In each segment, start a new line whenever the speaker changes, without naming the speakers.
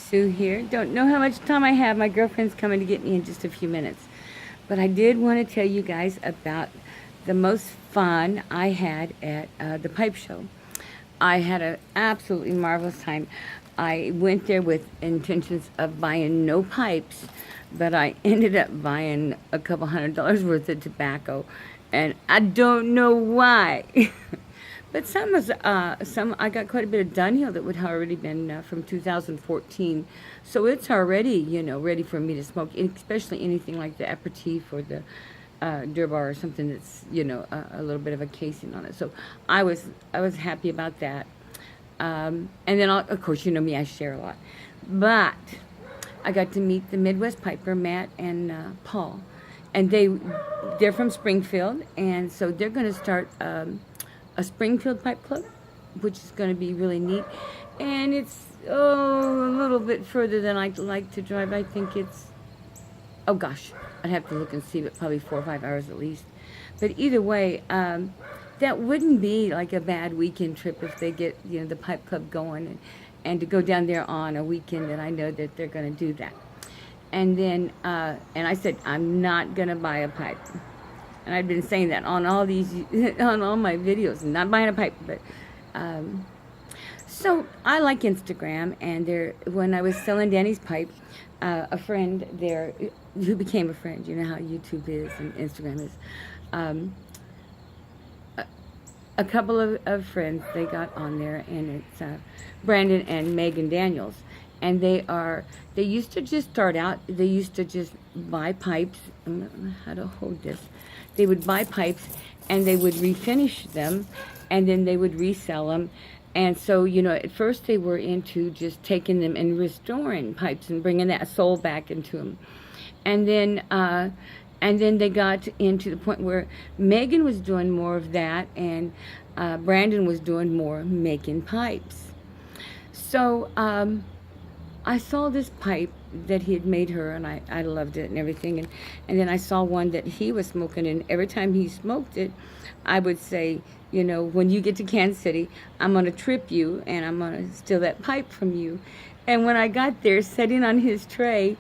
Sue here. Don't know how much time I have. My girlfriend's coming to get me in just a few minutes. But I did want to tell you guys about the most fun I had at the pipe show. I had an absolutely marvelous time. I went there with intentions of buying no pipes, but I ended up buying a couple $100 worth of tobacco, and I don't know why. But some I got quite a bit of Dunhill that would have already been from 2014, so it's already ready for me to smoke, especially anything like the aperitif or the Durbar or something that's a little bit of a casing on it. So I was happy about that. And then of course me, I share a lot, but I got to meet the Midwest Piper, Matt and Paul, and they're from Springfield, and so they're going to start a Springfield Pipe Club, which is going to be really neat. And it's a little bit further than I'd like to drive. I think it's, oh gosh, I'd have to look and see, but probably 4 or 5 hours at least. But either way, that wouldn't be like a bad weekend trip if they get the Pipe Club going, and to go down there on a weekend, and I know that they're going to do that. And then, and I said, I'm not going to buy a pipe. And I've been saying that on all these, on all my videos, not buying a pipe, but, so I like Instagram, and when I was selling Danny's pipe, a friend there, who became a friend, you know how YouTube is and Instagram is, a couple of friends, they got on there, and it's Brandon and Megan Daniels, and they used to just start out, they used to just buy pipes. I don't know how to hold this. They would buy pipes, and they would refinish them, and then they would resell them. And so, at first they were into just taking them and restoring pipes and bringing that soul back into them. And then they got into the point where Megan was doing more of that, and Brandon was doing more making pipes. So I saw this pipe that he had made her, and I loved it and everything. And then I saw one that he was smoking, and every time he smoked it, I would say, when you get to Kansas City, I'm going to trip you, and I'm going to steal that pipe from you. And when I got there, sitting on his tray,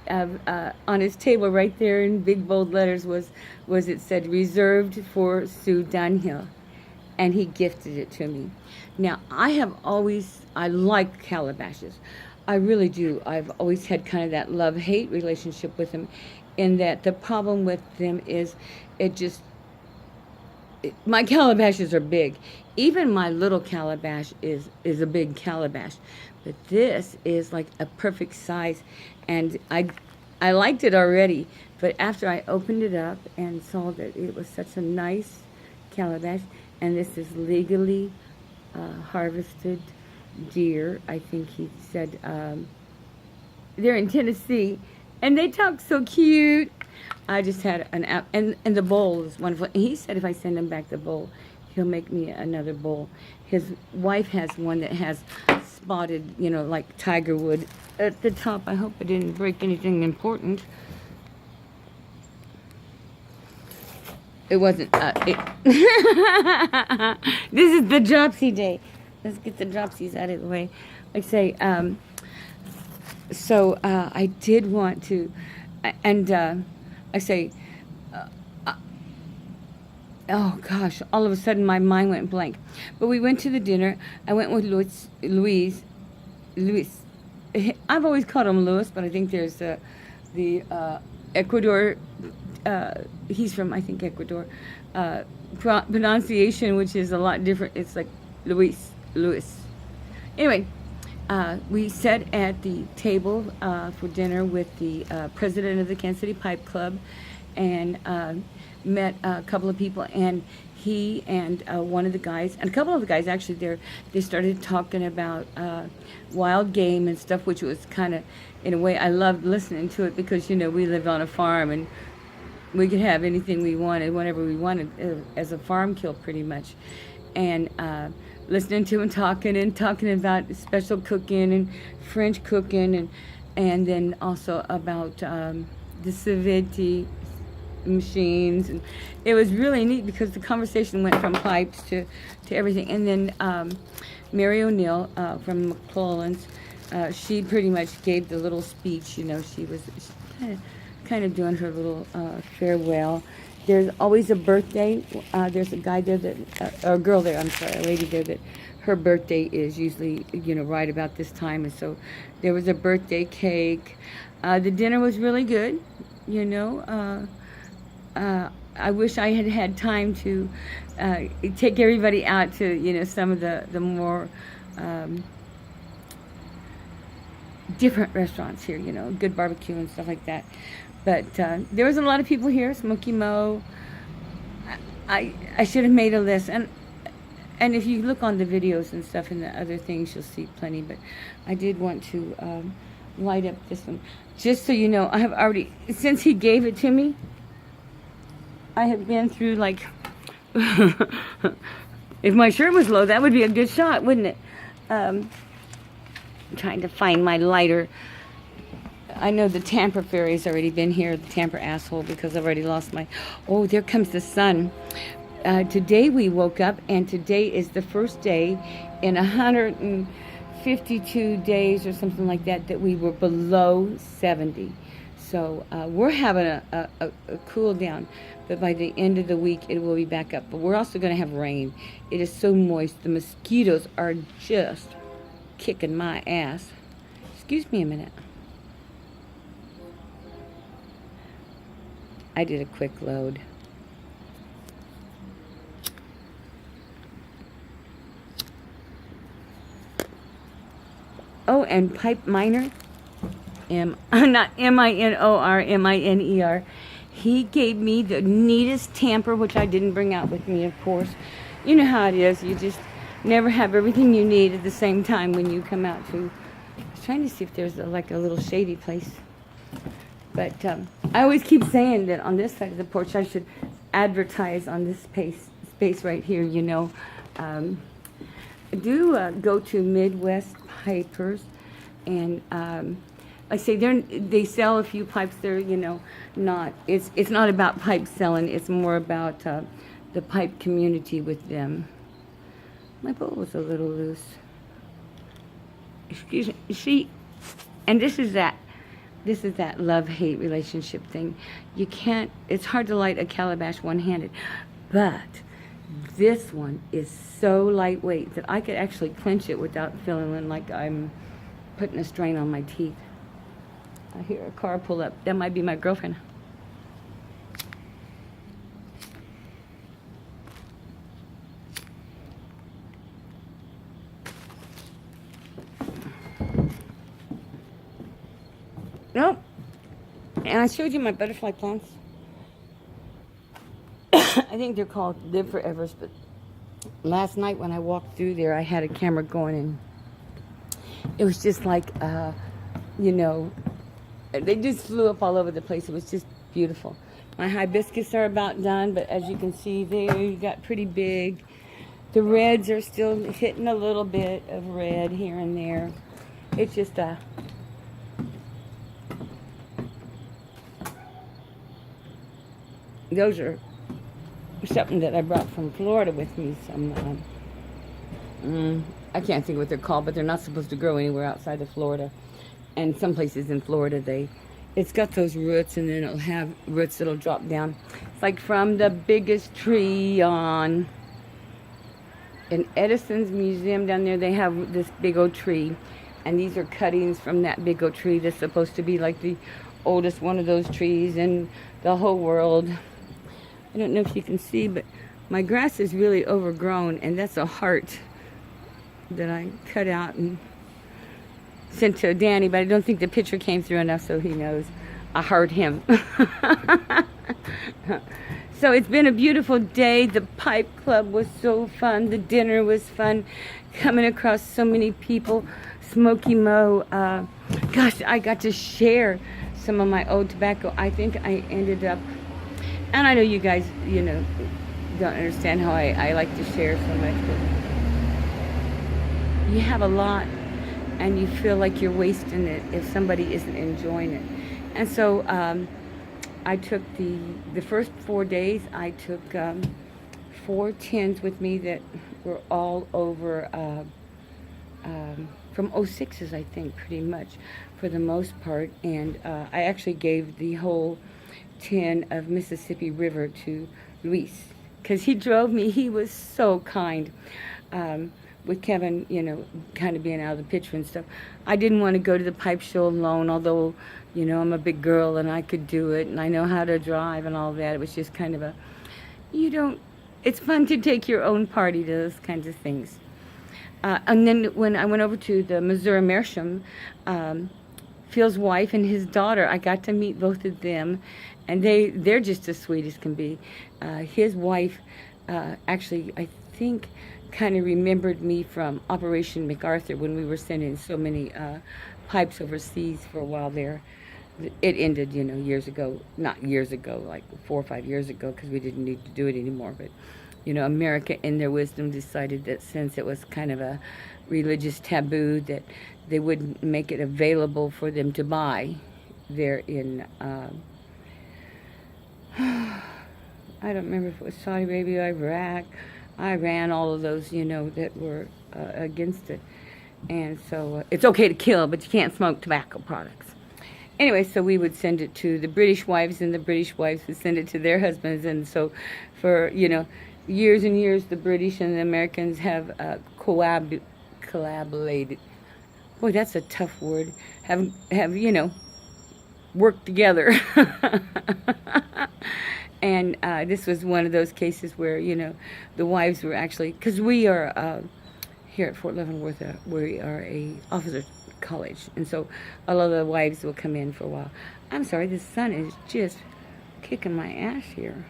on his table right there in big bold letters was it said, reserved for Sue Dunhill. And he gifted it to me. Now, I like calabashes. I really do. I've always had kind of that love-hate relationship with them, in that the problem with them is my calabashes are big. Even my little calabash is a big calabash. But this is like a perfect size, and I liked it already. But after I opened it up and saw that it was such a nice calabash, and this is legally harvested deer, I think he said, they're in Tennessee, and they talk so cute. I just had an app, and the bowl is wonderful. And he said if I send him back the bowl, he'll make me another bowl. His wife has one that has spotted, like tiger wood at the top. I hope I didn't break anything important. It wasn't, this is the dropsy day. Let's get the dropsies out of the way. Like I say, so I did want to, and I say, oh gosh, all of a sudden my mind went blank. But we went to the dinner. I went with Luis. I've always called him Louis, but I think there's the Ecuador, he's from, I think, Ecuador, pronunciation, which is a lot different. It's like Louis. Anyway, we sat at the table for dinner with the president of the Kansas City Pipe Club, and met a couple of people, and he and one of the guys, and a couple of the guys actually there, they started talking about wild game and stuff, which was kind of, in a way, I loved listening to it, because we lived on a farm, and we could have anything we wanted whenever we wanted as a farm kill, pretty much. And listening to him talking about special cooking and French cooking, and then also about the civetti machines, and it was really neat because the conversation went from pipes to everything. And then Mary O'Neill from McClellan's, she pretty much gave the little speech. You know, she was kind of doing her little farewell. There's always a birthday. There's a guy there that, or a girl there, I'm sorry, a lady there that her birthday is usually, you know, right about this time. And so there was a birthday cake. The dinner was really good, you know. I wish I had had time to take everybody out to, you know, some of the more different restaurants here, you know, good barbecue and stuff like that. But there was a lot of people here. Smoky Mo. I should have made a list, and if you look on the videos and stuff and the other things, you'll see plenty. But I did want to light up this one, just so you know. I have already, since he gave it to me, I have been through like. If my shirt was low, that would be a good shot, wouldn't it? I'm trying to find my lighter. I know the Tampa fairy's already been here, the Tampa asshole, because I've already lost my... Oh, there comes the sun. Today we woke up, and today is the first day in 152 days or something like that that we were below 70. So we're having a cool down, but by the end of the week it will be back up. But we're also going to have rain. It is so moist. The mosquitoes are just kicking my ass. Excuse me a minute. I did a quick load. Oh, and Pipe Miner, not M-I-N-O-R, M-I-N-E-R. He gave me the neatest tamper, which I didn't bring out with me, of course. You know how it is. You just never have everything you need at the same time when you come out to... I was trying to see if there's like a little shady place. But I always keep saying that on this side of the porch I should advertise on this space right here, you know. Do go to Midwest Pipers, and like I say, they sell a few pipes there, you know. It's not about pipe selling, it's more about the pipe community with them. My bowl was a little loose. Excuse me. See, and this is that love-hate relationship thing. You can't, it's hard to light a calabash one-handed, but this one is so lightweight that I could actually clench it without feeling like I'm putting a strain on my teeth. I hear a car pull up. That might be my girlfriend. Nope. And I showed you my butterfly plants. I think they're called Live Forevers, but last night when I walked through there, I had a camera going, and it was just like, you know, they just flew up all over the place. It was just beautiful. My hibiscus are about done, but as you can see, they got pretty big. The reds are still hitting a little bit of red here and there. It's just those are something that I brought from Florida with me. Some, I can't think what they're called, but they're not supposed to grow anywhere outside of Florida. And some places in Florida, it's got those roots, and then it'll have roots that'll drop down. It's like from the biggest tree on, in Edison's museum down there, they have this big old tree. And these are cuttings from that big old tree that's supposed to be like the oldest one of those trees in the whole world. I don't know if you can see, but my grass is really overgrown, and that's a heart that I cut out and sent to Danny, but I don't think the picture came through enough, so he knows I heard him. So it's been a beautiful day. The pipe club was so fun. The dinner was fun. Coming across so many people. Smoky Mo. Gosh, I got to share some of my old tobacco. I think I ended up, and I know you guys, you know, don't understand how I like to share so much, but you have a lot and you feel like you're wasting it if somebody isn't enjoying it. And so I took the first 4 days, I took 4 tins with me that were all over from 06s, I think, pretty much, for the most part. And I actually gave the whole tin of Mississippi River to Luis, because he drove me. He was so kind. With Kevin, kind of being out of the picture and stuff, I didn't want to go to the pipe show alone, although, I'm a big girl and I could do it and I know how to drive and all that. It was just kind of it's fun to take your own party to those kinds of things. And then when I went over to the Missouri Meerschaum, Phil's wife and his daughter, I got to meet both of them, and they're just as sweet as can be. His wife, actually, I think, kind of remembered me from Operation MacArthur when we were sending so many pipes overseas for a while there. It ended, years ago. Not years ago, like 4 or 5 years ago, because we didn't need to do it anymore. But, America, in their wisdom, decided that since it was kind of a religious taboo, that they wouldn't make it available for them to buy there in, I don't remember if it was Saudi Arabia, Iraq, Iran, all of those, that were against it. And so it's okay to kill, but you can't smoke tobacco products. Anyway, so we would send it to the British wives, and the British wives would send it to their husbands. And so for, years and years, the British and the Americans have collaborated. Boy, that's a tough word. Have worked together. And this was one of those cases where, the wives were actually, because we are, here at Fort Leavenworth, we are a officers college. And so a lot of the wives will come in for a while. I'm sorry, the sun is just kicking my ass here.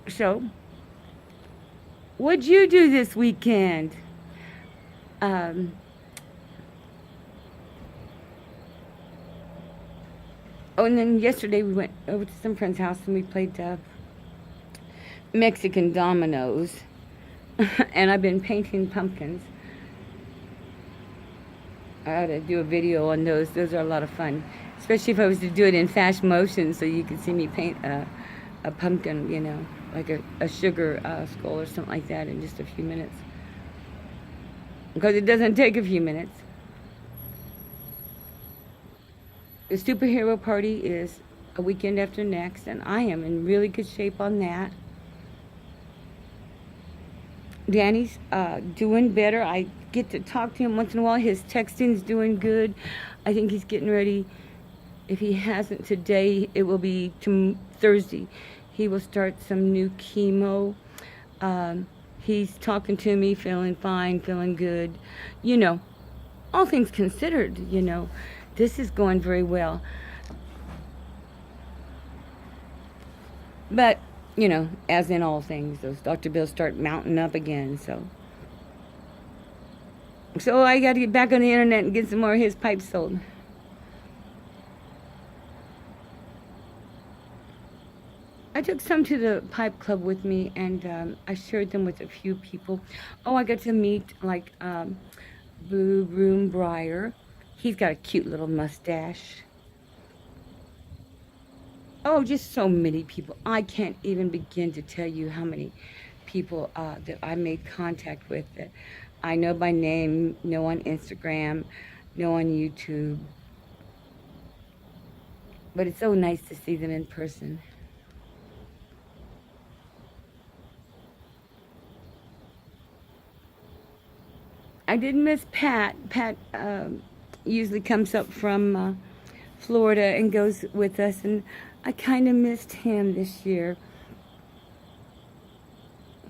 So, what'd you do this weekend? Oh, and then yesterday we went over to some friend's house and we played Mexican dominoes. And I've been painting pumpkins. I ought to do a video on those. Those are a lot of fun. Especially if I was to do it in fast motion so you could see me paint a pumpkin, like a sugar skull or something like that in just a few minutes. Because it doesn't take a few minutes. The superhero party is a weekend after next, and I am in really good shape on that. Danny's doing better. I get to talk to him once in a while. His texting's doing good. I think he's getting ready. If he hasn't today, it will be Thursday. He will start some new chemo. He's talking to me, feeling fine, feeling good. All things considered, this is going very well. But, as in all things, those doctor bills start mounting up again, so I got to get back on the internet and get some more of his pipes sold. I took some to the pipe club with me, and I shared them with a few people. Oh, I got to meet, Blue Room Briar. He's got a cute little mustache. Oh, just so many people. I can't even begin to tell you how many people that I made contact with that I know by name, know on Instagram, know on YouTube. But it's so nice to see them in person. I did miss Pat. Pat usually comes up from Florida and goes with us, and I kind of missed him this year.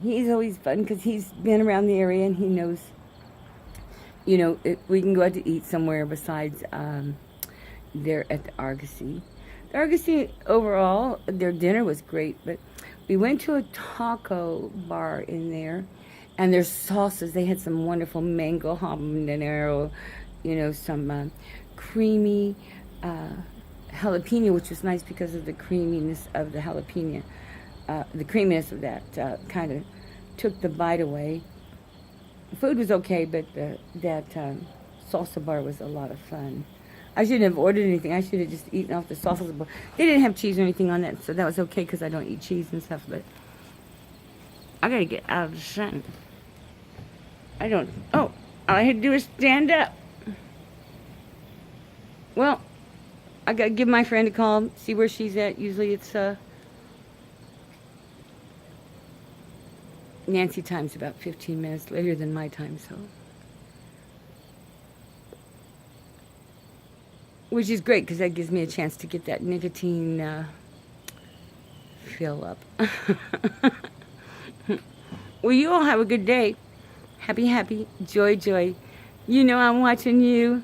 He's always fun because he's been around the area and he knows, we can go out to eat somewhere besides there at the Argosy. The Argosy, overall, their dinner was great, but we went to a taco bar in there, and their sauces, they had some wonderful mango habanero, some creamy jalapeno, which was nice because of the creaminess of the jalapeno. The creaminess of that kind of took the bite away. The food was okay, but that salsa bar was a lot of fun. I shouldn't have ordered anything. I should have just eaten off the salsa bar. They didn't have cheese or anything on that, so that was okay because I don't eat cheese and stuff. But I gotta get out of the sun. I don't, oh, all I had to do is stand up. Well, I gotta give my friend a call, see where she's at. Usually it's, Nancy time's about 15 minutes later than my time, so. Which is great, because that gives me a chance to get that nicotine, fill up. Well, you all have a good day. Happy, happy, joy, joy. You know I'm watching you.